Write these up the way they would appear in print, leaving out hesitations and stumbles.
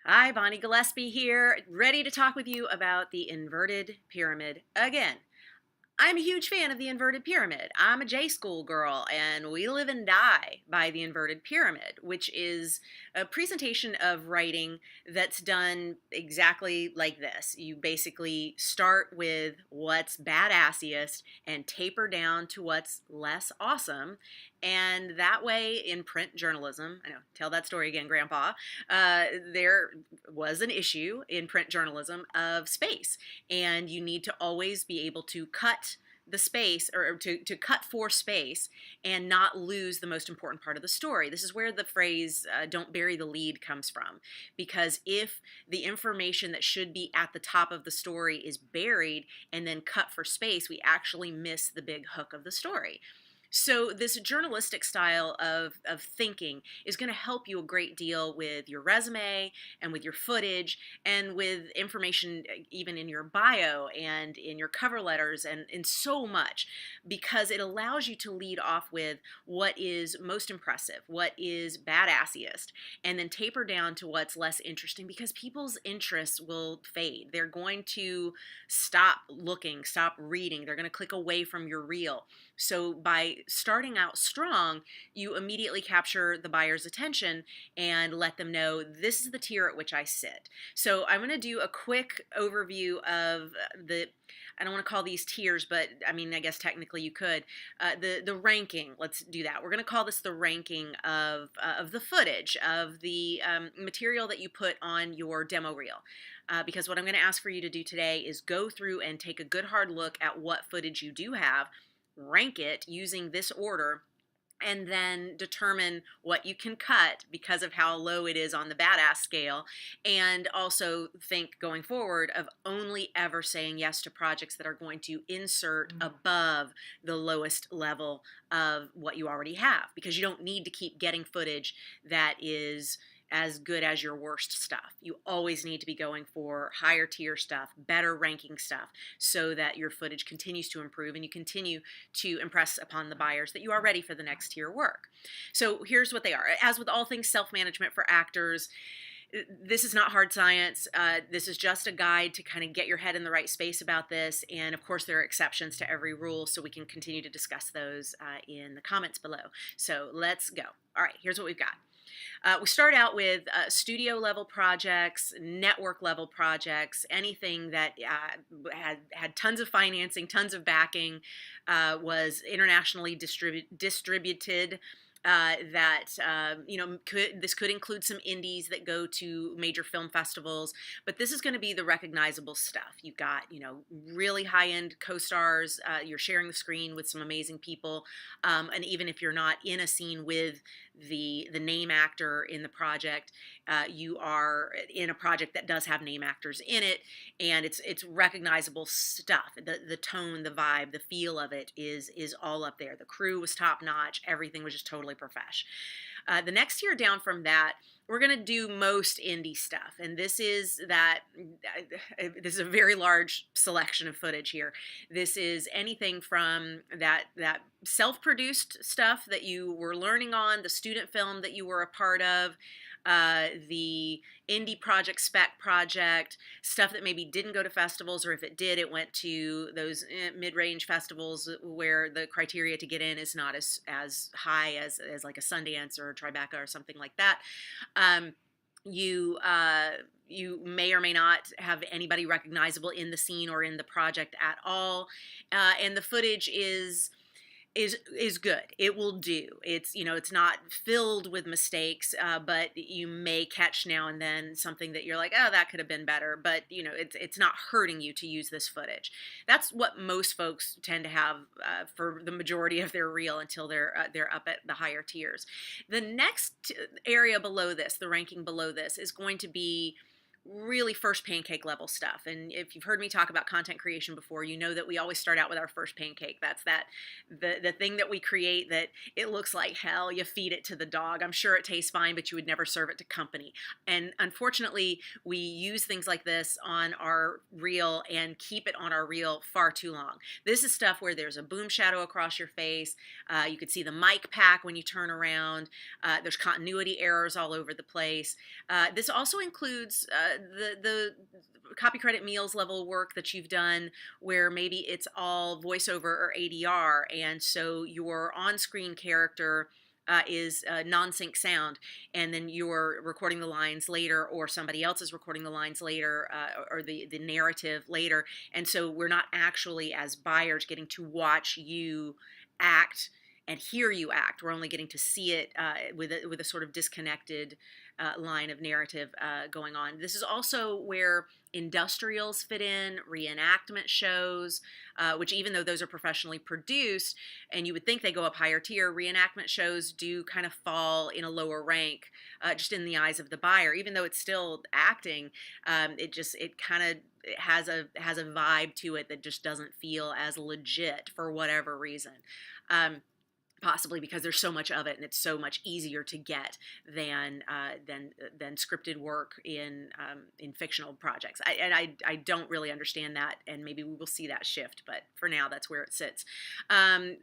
Hi, Bonnie Gillespie here, ready to talk with you about the inverted pyramid again. I'm a huge fan of the inverted pyramid. I'm a J school girl, and we live and die by the inverted pyramid, which is a presentation of writing that's done exactly like this. You basically start with what's badassiest and taper down to what's less awesome. And that way, in print journalism, I know, tell that story again, Grandpa. There was an issue in print journalism of space, and you need to always be able to cut the space or to cut for space and not lose the most important part of the story. This is where the phrase don't bury the lead comes from, because if the information that should be at the top of the story is buried and then cut for space, we actually miss the big hook of the story. So this journalistic style of thinking is going to help you a great deal with your resume and with your footage and with information even in your bio and in your cover letters and in so much, because it allows you to lead off with what is most impressive, what is badassiest, and then taper down to what's less interesting, because people's interests will fade. They're going to stop looking, stop reading. They're going to click away from your reel. So by starting out strong, you immediately capture the buyer's attention and let them know this is the tier at which I sit. So I'm going to do a quick overview of I don't want to call these tiers, but I mean, I guess technically you could. The ranking, let's do that. We're going to call this the ranking of the footage, of the material that you put on your demo reel. Because what I'm going to ask for you to do today is go through and take a good hard look at what footage you do have, rank it using this order, and then determine what you can cut because of how low it is on the badass scale. And also think going forward of only ever saying yes to projects that are going to insert above the lowest level of what you already have, because you don't need to keep getting footage that is as good as your worst stuff. You always need to be going for higher tier stuff, better ranking stuff, so that your footage continues to improve and you continue to impress upon the buyers that you are ready for the next tier work. So here's what they are. As with all things self-management for actors, this is not hard science. This is just a guide to kind of get your head in the right space about this. And of course, there are exceptions to every rule, so we can continue to discuss those in the comments below. So let's go. All right, here's what we've got. We start out with studio level projects, network level projects, anything that had tons of financing, tons of backing, was internationally distributed. This could include some indies that go to major film festivals, but this is going to be the recognizable stuff. You've got, really high-end co-stars. You're sharing the screen with some amazing people, and even if you're not in a scene with the name actor in the project, you are in a project that does have name actors in it, and it's recognizable stuff. The tone, the vibe, the feel of it is all up there. The crew was top notch. Everything was just totally profesh. The next tier down from that, we're going to do most indie stuff, and this is a very large selection of footage here. This is anything from that self-produced stuff that you were learning on, the student film that you were a part of, the indie project, spec project, stuff that maybe didn't go to festivals, or if it did, it went to those mid-range festivals where the criteria to get in is not as high as like a Sundance or a Tribeca or something like that. You may or may not have anybody recognizable in the scene or in the project at all, and the footage is good. It will do. It's not filled with mistakes, but you may catch now and then something that you're like, oh, that could have been better. But it's not hurting you to use this footage. That's what most folks tend to have for the majority of their reel until they're up at the higher tiers. The next area below this, the ranking below this, is going to be really first pancake level stuff. And if you've heard me talk about content creation before, you know that we always start out with our first pancake. That's the thing that we create that it looks like hell. You feed it to the dog. I'm sure it tastes fine, but you would never serve it to company. And unfortunately, we use things like this on our reel and keep it on our reel far too long. This is stuff where there's a boom shadow across your face. You could see the mic pack when you turn around. There's continuity errors all over the place. This also includes the copy credit meals level work that you've done where maybe it's all voiceover or ADR, and so your on-screen character is non-sync sound, and then you're recording the lines later, or somebody else is recording the lines later, or the narrative later, and so we're not actually, as buyers, getting to watch you act and hear you act. We're only getting to see it with a sort of disconnected line of narrative going on. This is also where industrials fit in, reenactment shows, which even though those are professionally produced, and you would think they go up higher tier, reenactment shows do kind of fall in a lower rank, just in the eyes of the buyer. Even though it's still acting, it kind of has a vibe to it that just doesn't feel as legit for whatever reason. Possibly because there's so much of it, and it's so much easier to get than scripted work in fictional projects. I don't really understand that, and maybe we will see that shift. But for now, that's where it sits.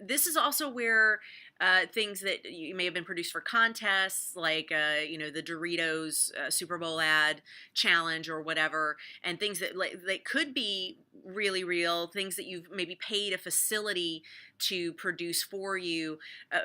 This is also where things that you may have been produced for contests, like the Doritos Super Bowl ad challenge or whatever, and things that could be really real, things that you've maybe paid a facility to produce for you,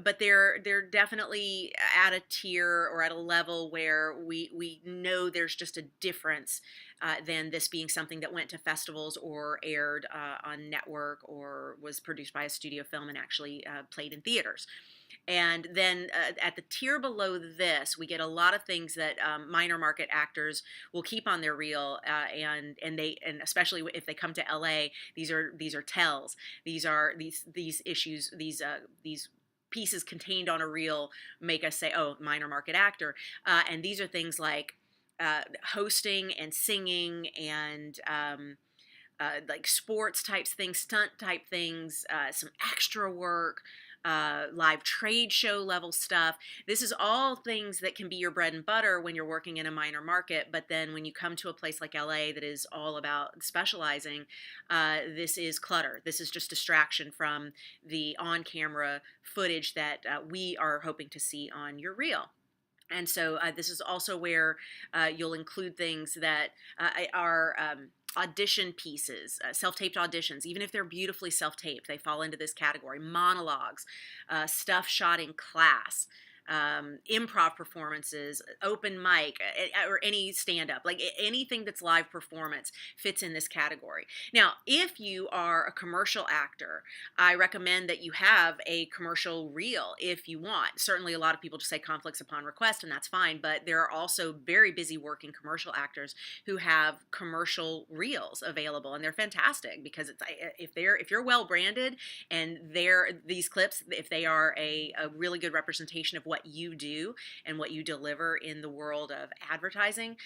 but they're definitely at a tier or at a level where we know there's just a difference than this being something that went to festivals or aired on network or was produced by a studio film and actually played in theaters. And then at the tier below this, we get a lot of things that minor market actors will keep on their reel, and especially if they come to LA, these are tells. These are these issues, these pieces contained on a reel make us say, oh, minor market actor. And these are things like hosting and singing and like sports types things, stunt type things, some extra work, live trade show level stuff. This is all things that can be your bread and butter when you're working in a minor market, but then when you come to a place like LA that is all about specializing, this is clutter. This is just distraction from the on-camera footage that we are hoping to see on your reel. And so this is also where you'll include things that are audition pieces, self-taped auditions. Even if they're beautifully self-taped, they fall into this category. Monologues, stuff shot in class, improv performances, open mic, or any stand-up, like anything that's live performance fits in this category. Now, if you are a commercial actor, I recommend that you have a commercial reel if you want. Certainly a lot of people just say conflicts upon request, and that's fine, but there are also very busy working commercial actors who have commercial reels available, and they're fantastic because it's if you're well branded and these clips, if they are a really good representation of what you do and what you deliver in the world of advertising,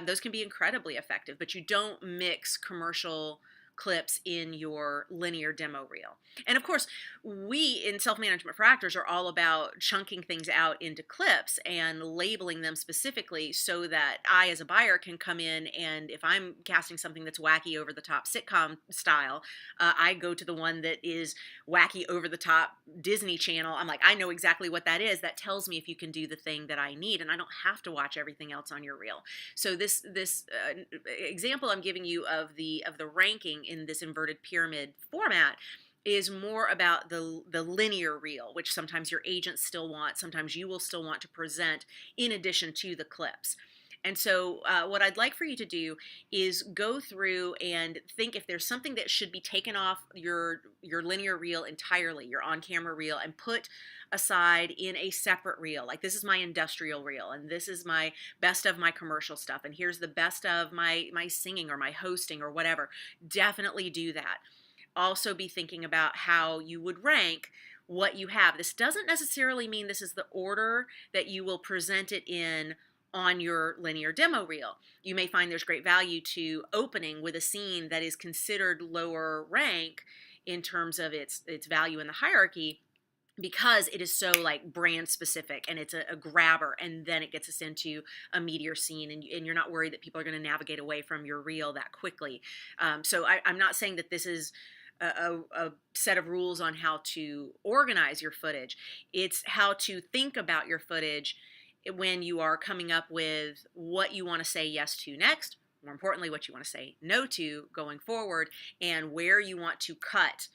those can be incredibly effective, but you don't mix commercial clips in your linear demo reel. And of course, we in Self-Management for Actors are all about chunking things out into clips and labeling them specifically so that I, as a buyer, can come in, and if I'm casting something that's wacky over the top sitcom style, I go to the one that is wacky over the top Disney Channel. I'm like, I know exactly what that is. That tells me if you can do the thing that I need, and I don't have to watch everything else on your reel. So this example I'm giving you of the ranking in this inverted pyramid format is more about the linear reel, which sometimes your agents still want, sometimes you will still want to present in addition to the clips. And so what I'd like for you to do is go through and think if there's something that should be taken off your linear reel entirely, your on-camera reel, and put aside in a separate reel. Like, this is my industrial reel, and this is my best of my commercial stuff, and here's the best of my singing or my hosting or whatever. Definitely do that. Also be thinking about how you would rank what you have. This doesn't necessarily mean this is the order that you will present it in on your linear demo reel. You may find there's great value to opening with a scene that is considered lower rank in terms of its value in the hierarchy, because it is so like brand specific and it's a grabber, and then it gets us into a meatier scene, and you're not worried that people are going to navigate away from your reel that quickly. So I'm not saying that this is a set of rules on how to organize your footage. It's how to think about your footage when you are coming up with what you want to say yes to next, more importantly, what you want to say no to going forward, and where you want to cut,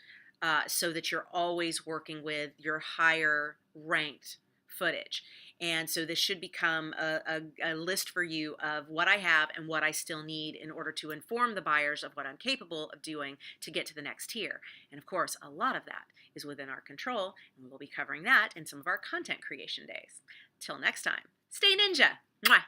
so that you're always working with your higher ranked footage. And so this should become a list for you of what I have and what I still need in order to inform the buyers of what I'm capable of doing to get to the next tier. And of course, a lot of that is within our control, and we'll be covering that in some of our content creation days. Till next time, stay ninja! Mwah!